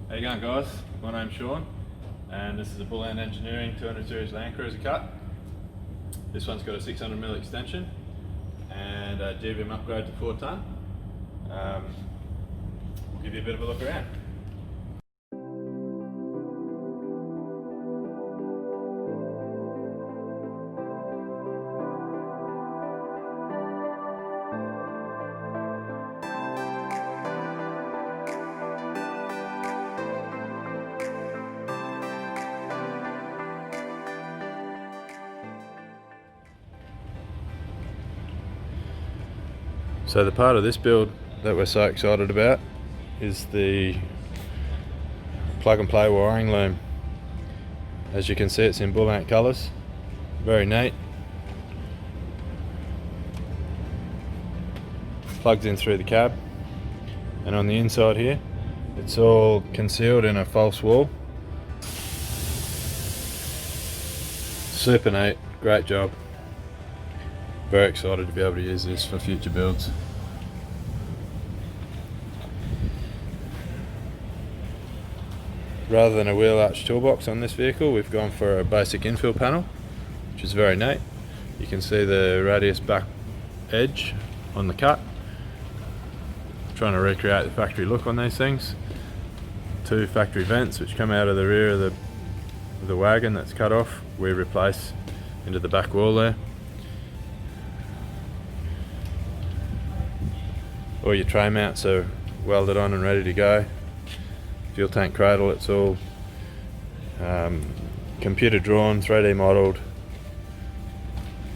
How you going, guys? My name's Sean and this is a Bullant Engineering 200 series Landcruiser cut. This one's got a 600mm extension and a GVM upgrade to 4 tonne. We'll give you a bit of a look around. So the part of this build that we're so excited about is the plug and play wiring loom. As you can see, it's in Bullant colours, very neat. Plugs in through the cab, and on the inside here it's all concealed in a false wall. Super neat, great job. Very excited to be able to use this for future builds. Rather than a wheel arch toolbox on this vehicle, we've gone for a basic infill panel, which is very neat. You can see the radius back edge on the cut. Trying to recreate the factory look on these things. 2 factory vents which come out of the rear of the wagon that's cut off, we replace into the back wall there. All your tray mounts are welded on and ready to go. Fuel tank cradle, it's all computer drawn, 3D modelled.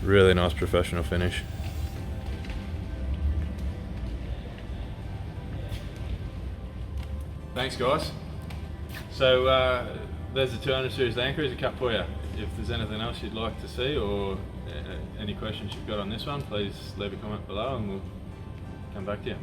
Really nice professional finish. Thanks guys. So there's the 200 series Landcruiser cut for you. If there's anything else you'd like to see or any questions you've got on this one, please leave a comment below and we'll come back to you.